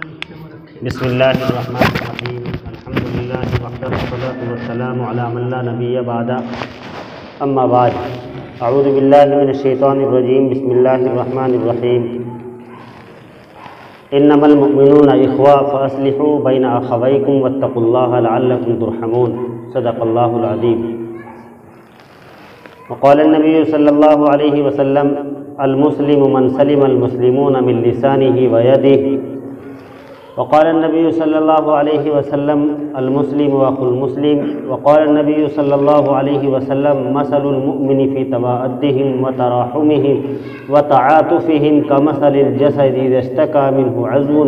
بسم اللہ الرحمن الرحیم الحمد للہ وحدہ والصلاۃ والسلام علی من لا نبی بعد اما بعد اعوذ باللہ من الشیطان الرجیم بسم اللہ الرحمن الرحیم انما المؤمنون اخوہ فاصلحوا بین اخویکم واتقوا اللہ لعلکم ترحمون صدق اللہ العظیم. وقال النبی صلی اللہ علیہ وسلم المسلم من سلم المسلمون من لسانه ويده. وقال النبي صلى الله عليه وسلم المسلم أخو المسلم. وقال النبي صلى الله عليه وسلم مثل المؤمن في توادهم وتراحمهم وتعاطفهم كمثل الجسد إذا اشتكى منه عضو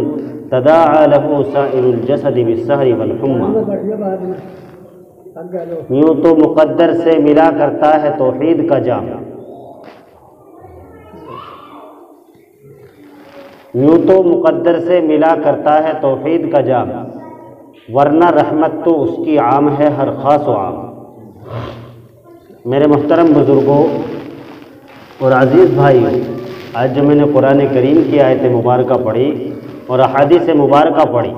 تداعى له سائر الجسد بالسهر والحمى. یوں تو مقدر سے ملا کرتا ہے توحید کا جام، یوں تو مقدر سے ملا کرتا ہے توحید کا جام، ورنہ رحمت تو اس کی عام ہے ہر خاص و عام. میرے محترم بزرگوں اور عزیز بھائیوں، آج جو میں نے قرآن کریم کی آیت مبارکہ پڑھی اور احادیث مبارکہ پڑھی،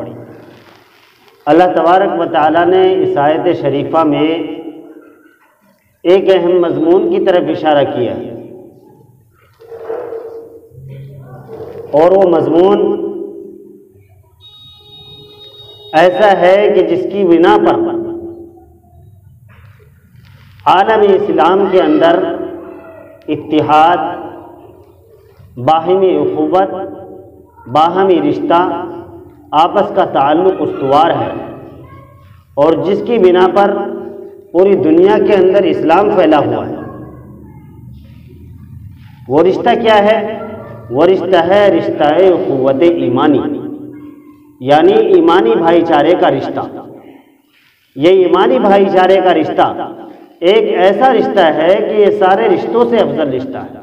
اللہ تبارک و تعالیٰ نے اس آیت شریفہ میں ایک اہم مضمون کی طرف اشارہ کیا ہے، اور وہ مضمون ایسا ہے کہ جس کی بنا پر عالم اسلام کے اندر اتحاد، باہمی اخوت، باہمی رشتہ، آپس کا تعلق استوار ہے، اور جس کی بنا پر پوری دنیا کے اندر اسلام پھیلا ہوا ہے. وہ رشتہ کیا ہے؟ وہ رشتہ ہے رشتہ اخوت ایمانی، یعنی ایمانی بھائی چارے کا رشتہ. یہ ایمانی بھائی چارے کا رشتہ ایک ایسا رشتہ ہے کہ یہ سارے رشتوں سے افضل رشتہ ہے.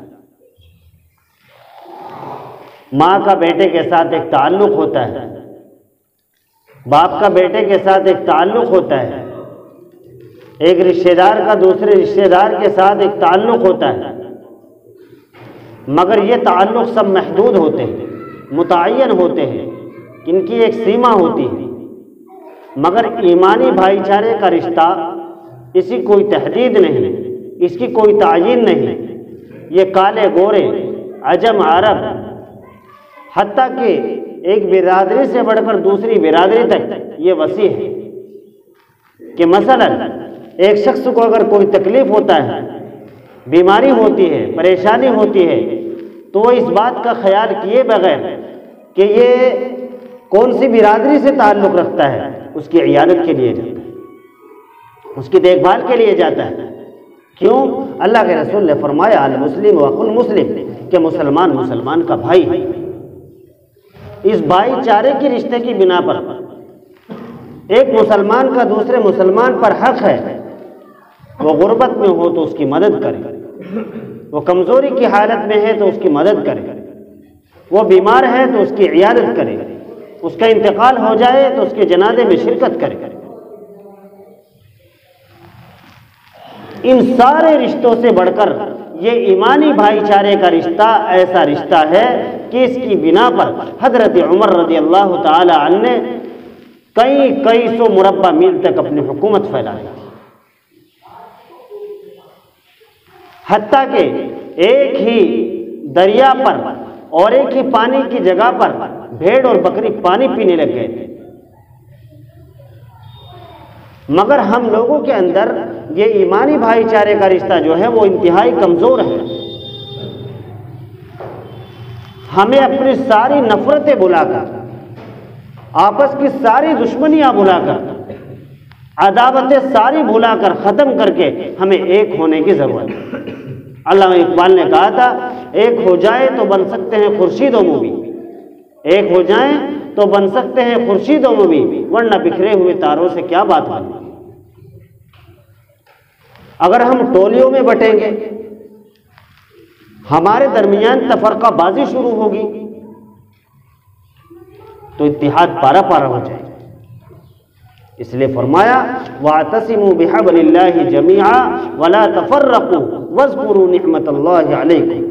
ماں کا بیٹے کے ساتھ ایک تعلق ہوتا ہے، باپ کا بیٹے کے ساتھ ایک تعلق ہوتا ہے، ایک رشتہ دار کا دوسرے رشتہ دار کے ساتھ ایک تعلق ہوتا ہے، مگر یہ تعلق سب محدود ہوتے ہیں، متعین ہوتے ہیں، ان کی ایک سیما ہوتی ہے. مگر ایمانی بھائی چارے کا رشتہ، اس کی کوئی تحدید نہیں، اس کی کوئی تعین نہیں. یہ کالے گورے، عجم عرب، حتیٰ کہ ایک برادری سے بڑھ کر دوسری برادری تک یہ وسیع ہے کہ مثلا ایک شخص کو اگر کوئی تکلیف ہوتا ہے، بیماری ہوتی ہے، پریشانی ہوتی ہے، تو وہ اس بات کا خیال کیے بغیر کہ یہ کون سی برادری سے تعلق رکھتا ہے، اس کی عیادت کے لیے جاتا ہے، اس کی دیکھ بھال کے لیے جاتا ہے. کیوں؟ اللہ کے رسول نے فرمایا المسلم اخو المسلم، کہ مسلمان مسلمان کا بھائی ہے. اس بھائی چارے کی رشتے کی بنا پر ایک مسلمان کا دوسرے مسلمان پر حق ہے، وہ غربت میں ہو تو اس کی مدد کرے، وہ کمزوری کی حالت میں ہے تو اس کی مدد کرے، وہ بیمار ہے تو اس کی عیادت کرے، اس کا انتقال ہو جائے تو اس کے جنازے میں شرکت کرے. ان سارے رشتوں سے بڑھ کر یہ ایمانی بھائی چارے کا رشتہ ایسا رشتہ ہے کہ اس کی بنا پر حضرت عمر رضی اللہ تعالی عنہ نے کئی سو مربع میل تک اپنی حکومت پھیلائی، حتیٰ کہ ایک ہی دریا پر اور ایک ہی پانی کی جگہ پر بھیڑ اور بکری پانی پینے لگ گئے تھے. مگر ہم لوگوں کے اندر یہ ایمانی بھائی چارے کا رشتہ جو ہے وہ انتہائی کمزور ہے. ہمیں اپنی ساری نفرتیں بلا کر، آپس کی ساری دشمنیاں بلا کر، عداوتیں ساری بھلا کر، ختم کر کے ہمیں ایک ہونے کی ضرورت ہے. علامہ اقبال نے کہا تھا ایک ہو جائے تو بن سکتے ہیں خورشید و مومی، ایک ہو جائیں تو بن سکتے ہیں خورشید و مومی، ورنہ بکھرے ہوئے تاروں سے کیا بات بنی. اگر ہم ٹولیوں میں بٹیں گے، ہمارے درمیان تفرقہ بازی شروع ہوگی تو اتحاد پارا پارا ہو جائے گا. اس لیے فرمایا وَاعْتَصِمُوا بِحَبْلِ اللَّهِ جَمِيعًا وَلَا تَفَرَّقُوا وَاذْكُرُوا نِعْمَةَ اللَّهِ عَلَيْكُمْ.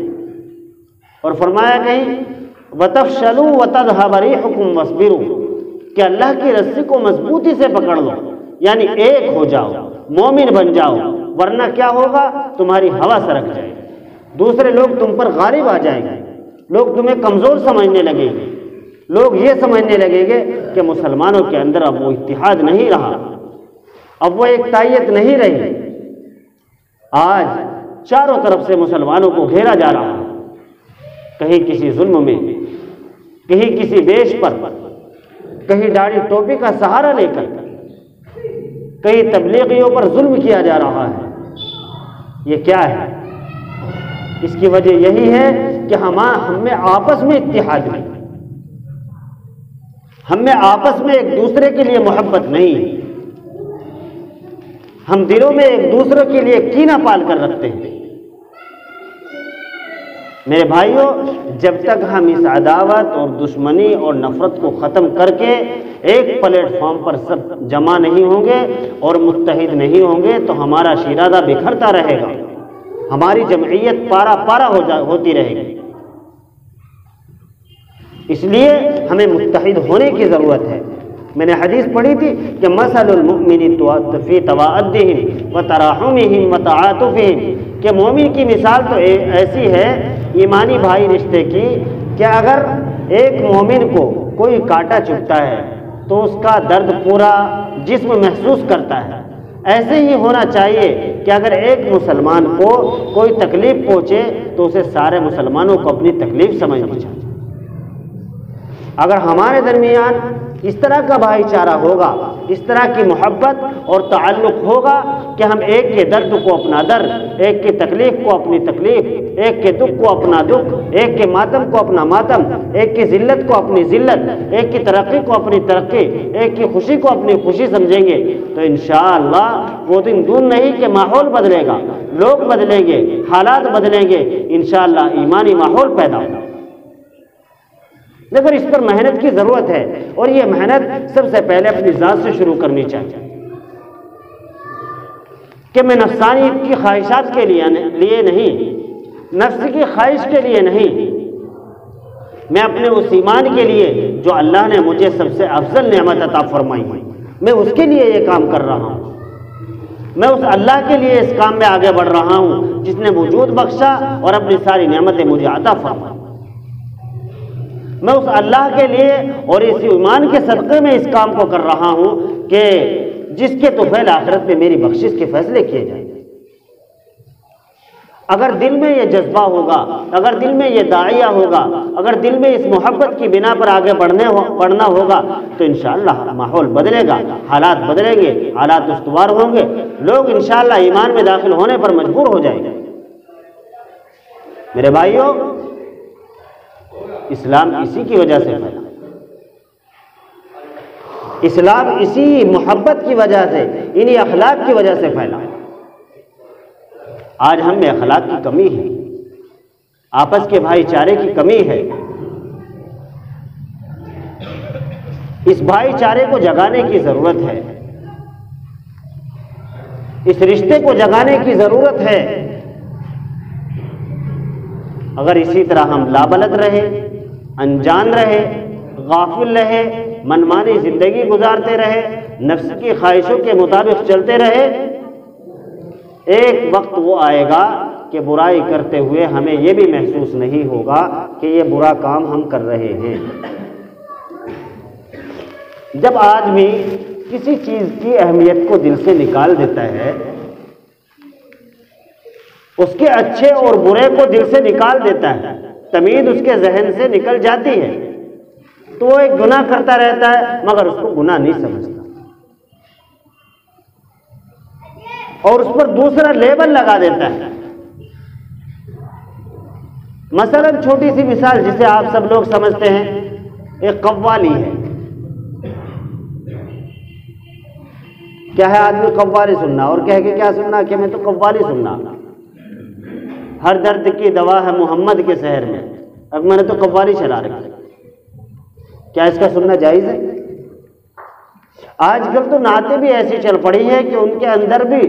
اور فرمایا کہیں وَتَفْشَلُوا وَتَذْهَبَ رِيحُكُمْ وَاصْبِرُوا، کہ اللہ کی رسی کو مضبوطی سے پکڑ لو، یعنی ایک ہو جاؤ، مومن بن جاؤ، ورنہ کیا ہوگا؟ تمہاری ہوا سرک جائے گی، دوسرے لوگ تم پر غالب آ جائیں گے، لوگ تمہیں کمزور سمجھنے لگیں گے، لوگ یہ سمجھنے لگیں گے کہ مسلمانوں کے اندر اب وہ اتحاد نہیں رہا، اب وہ ایکتائیت نہیں رہی۔ آج چاروں طرف سے مسلمانوں کو گھیرا جا رہا ہے، کہیں کسی ظلم میں، کہیں کسی دیش پر، کہیں داڑھی ٹوپی کا سہارا لے کر، کہیں تبلیغیوں پر ظلم کیا جا رہا ہے۔ یہ کیا ہے؟ اس کی وجہ یہی ہے کہ ہم میں آپس میں اتحاد نہیں، ہم میں آپس میں ایک دوسرے کے لیے محبت نہیں، ہم دلوں میں ایک دوسرے کے لیے کینہ پال کر رکھتے ہیں۔ میرے بھائیوں، جب تک ہم اس عداوت اور دشمنی اور نفرت کو ختم کر کے ایک پلیٹ فارم پر سب جمع نہیں ہوں گے اور متحد نہیں ہوں گے تو ہمارا شیرازہ بکھرتا رہے گا، ہماری جمعیت پارا پارا ہوتی رہے گی۔ اس لیے ہمیں متحد ہونے کی ضرورت ہے۔ میں نے حدیث پڑھی تھی کہ مثل المؤمن فی توادہم وتراحمہم وتعاطفہم، کہ مومن کی مثال تو ایسی ہے ایمانی بھائی رشتے کی کہ اگر ایک مومن کو کوئی کانٹا چبھتا ہے تو اس کا درد پورا جسم محسوس کرتا ہے، ایسے ہی ہونا چاہیے کہ اگر ایک مسلمان کو کوئی تکلیف پہنچے تو اسے سارے مسلمانوں کو اپنی تکلیف سمجھنی چاہیے۔ اگر ہمارے درمیان اس طرح کا بھائی چارہ ہوگا، اس طرح کی محبت اور تعلق ہوگا کہ ہم ایک کے درد کو اپنا درد، ایک کی تکلیف کو اپنی تکلیف، ایک کے دکھ کو اپنا دکھ، ایک کے ماتم کو اپنا ماتم، ایک کی ذلت کو اپنی ذلت، ایک کی ترقی کو اپنی ترقی، ایک کی خوشی کو اپنی خوشی سمجھیں گے تو انشاءاللہ وہ دن دور نہیں کہ ماحول بدلے گا، لوگ بدلیں گے، حالات بدلیں گے، انشاءاللہ ایمانی ماحول پیدا ہوگا۔ لیکن اس پر محنت کی ضرورت ہے، اور یہ محنت سب سے پہلے اپنی ذات سے شروع کرنی چاہیے کہ میں نفسانیت کی خواہشات کے لیے نہیں، نفس کی خواہش کے لیے نہیں، میں اپنے اس ایمان کے لیے جو اللہ نے مجھے سب سے افضل نعمت عطا فرمائی، میں اس کے لیے یہ کام کر رہا ہوں، میں اس اللہ کے لیے اس کام میں آگے بڑھ رہا ہوں جس نے وجود بخشا اور اپنی ساری نعمتیں مجھے عطا فرمائی۔ میں اس اللہ کے لیے اور اس ایمان کے صدقے میں اس کام کو کر رہا ہوں کہ جس کے طفیل آخرت میں میری بخشش کے فیصلے کیے جائیں۔ اگر دل میں یہ جذبہ ہوگا، اگر دل میں یہ داعیہ ہوگا، اگر دل میں اس محبت کی بنا پر آگے بڑھنا ہوگا تو انشاءاللہ ماحول بدلے گا، حالات بدلیں گے، حالات استوار ہوں گے، لوگ انشاءاللہ ایمان میں داخل ہونے پر مجبور ہو جائیں گے۔ میرے بھائیوں، اسلام اسی کی وجہ سے پھیلا، اسلام اسی محبت کی وجہ سے، انہی اخلاق کی وجہ سے پھیلا۔ آج ہم میں اخلاق کی کمی ہے، آپس کے بھائی چارے کی کمی ہے، اس بھائی چارے کو جگانے کی ضرورت ہے، اس رشتے کو جگانے کی ضرورت ہے۔ اگر اسی طرح ہم لابلد رہے، انجان رہے، غافل رہے، منمانی زندگی گزارتے رہے، نفس کی خواہشوں کے مطابق چلتے رہے، ایک وقت وہ آئے گا کہ برائی کرتے ہوئے ہمیں یہ بھی محسوس نہیں ہوگا کہ یہ برا کام ہم کر رہے ہیں۔ جب آدمی کسی چیز کی اہمیت کو دل سے نکال دیتا ہے، اس کے اچھے اور برے کو دل سے نکال دیتا ہے، تمیز اس کے ذہن سے نکل جاتی ہے، تو وہ ایک گناہ کرتا رہتا ہے مگر اس کو گناہ نہیں سمجھتا، اور اس پر دوسرا لیبل لگا دیتا ہے۔ مثلا چھوٹی سی مثال جسے آپ سب لوگ سمجھتے ہیں، ایک قوالی ہے۔ کیا ہے آدمی قوالی سننا اور کہہ کے کیا سننا کہ میں تو قوالی سننا، ہر درد کی دوا ہے محمد کے شہر میں، اب میں نے تو قوالی چلا رکھی، کیا اس کا سننا جائز ہے؟ آج کل تو نعتیں بھی ایسی چل پڑی ہے کہ ان کے اندر بھی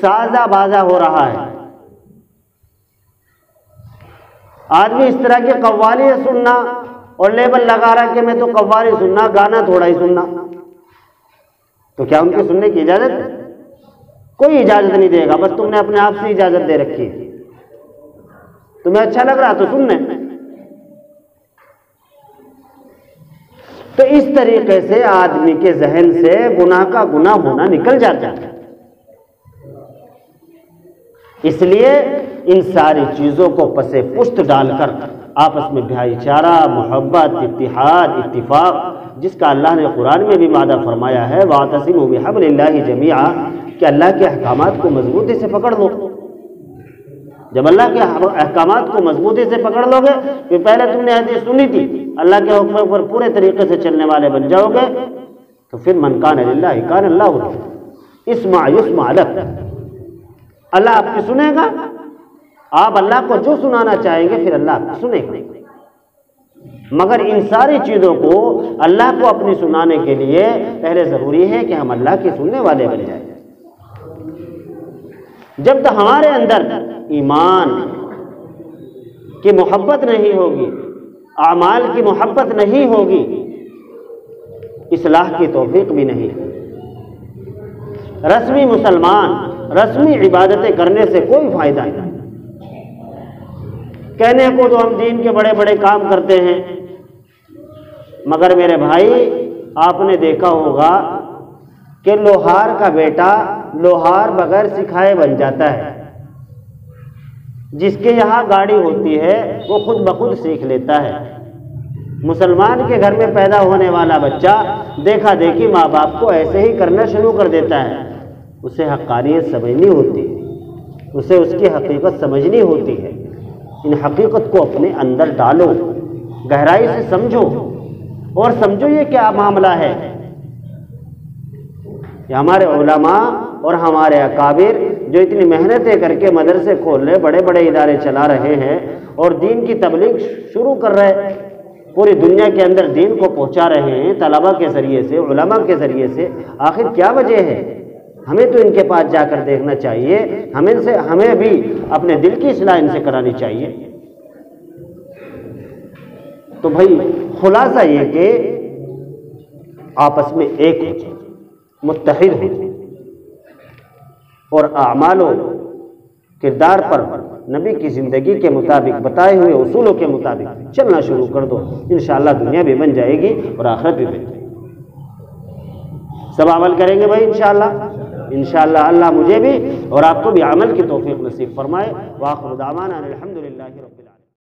سازا بازا ہو رہا ہے، آدمی اس طرح کی قوالی سننا اور لیبل لگا رہا کہ میں تو قوالی سننا، گانا تھوڑا ہی سننا، تو کیا ان کی سننے کی اجازت ہے؟ کوئی اجازت نہیں دے گا، بس تم نے اپنے آپ سے اجازت دے رکھی ہے، تمہیں اچھا لگ رہا تو سننے۔ تو اس طریقے سے آدمی کے ذہن سے گناہ کا گناہ ہونا نکل جاتا ہے۔ اس لیے ان ساری چیزوں کو پس پشت ڈال کر آپس میں بھائی چارہ، محبت، اتحاد، اتفاق، جس کا اللہ نے قرآن میں بھی وعدہ فرمایا ہے وَاعْتَصِمُوا بِحَبْلِ اللَّهِ جَمِيعًا، کہ اللہ کے احکامات کو مضبوطی سے پکڑ لو۔ جب اللہ کے احکامات کو مضبوطی سے پکڑ لو گے، کہ پہلے تم نے حدیث سنی تھی، اللہ کے حکم پر پورے طریقے سے چلنے والے بن جاؤ گے، تو پھر من کان للہ کان اللہ لہ، اسمع یسمع لک، اللہ آپ کی سنے گا، آپ اللہ کو جو سنانا چاہیں گے پھر اللہ آپ کی سنے گا۔ مگر ان ساری چیزوں کو اللہ کو اپنی سنانے کے لیے پہلے ضروری ہے کہ ہم اللہ کے سننے والے بن جائیں۔ جب تک ہمارے اندر ایمان کی محبت نہیں ہوگی، اعمال کی محبت نہیں ہوگی، اصلاح کی توفیق بھی نہیں۔ رسمی مسلمان رسمی عبادتیں کرنے سے کوئی فائدہ نہیں، کہنے کو تو ہم دین کے بڑے بڑے کام کرتے ہیں، مگر میرے بھائی آپ نے دیکھا ہوگا کہ لوہار کا بیٹا لوہار بغیر سکھائے بن جاتا ہے، جس کے یہاں گاڑی ہوتی ہے وہ خود بخود سیکھ لیتا ہے۔ مسلمان کے گھر میں پیدا ہونے والا بچہ دیکھا دیکھی ماں باپ کو ایسے ہی کرنا شروع کر دیتا ہے، اسے حقانیت سمجھنی ہوتی ہے، اسے اس کی حقیقت سمجھنی ہوتی ہے۔ ان حقیقت کو اپنے اندر ڈالو، گہرائی سے سمجھو، اور سمجھو یہ کیا معاملہ ہے۔ یہ ہمارے علماء اور ہمارے اکابر جو اتنی محنتیں کر کے مدرسے کھول رہے، بڑے بڑے ادارے چلا رہے ہیں اور دین کی تبلیغ شروع کر رہے، پوری دنیا کے اندر دین کو پہنچا رہے ہیں طلباء کے ذریعے سے، علماء کے ذریعے سے، آخر کیا وجہ ہے؟ ہمیں تو ان کے پاس جا کر دیکھنا چاہیے، ہمیں بھی اپنے دل کی اصلاح ان سے کرانی چاہیے۔ تو بھائی خلاصہ یہ کہ آپس میں ایک ہو جائے، متحد ہو جائے، اور اعمال و کردار پر نبی کی زندگی کے مطابق بتائے ہوئے اصولوں کے مطابق چلنا شروع کر دو، انشاءاللہ دنیا بھی بن جائے گی اور آخرت بھی بن جائے گی۔ سب عمل کریں گے بھائی انشاءاللہ اللہ مجھے بھی اور آپ کو بھی عمل کی توفیق نصیب فرمائے۔ وآخر دعوانا الحمدللہ رب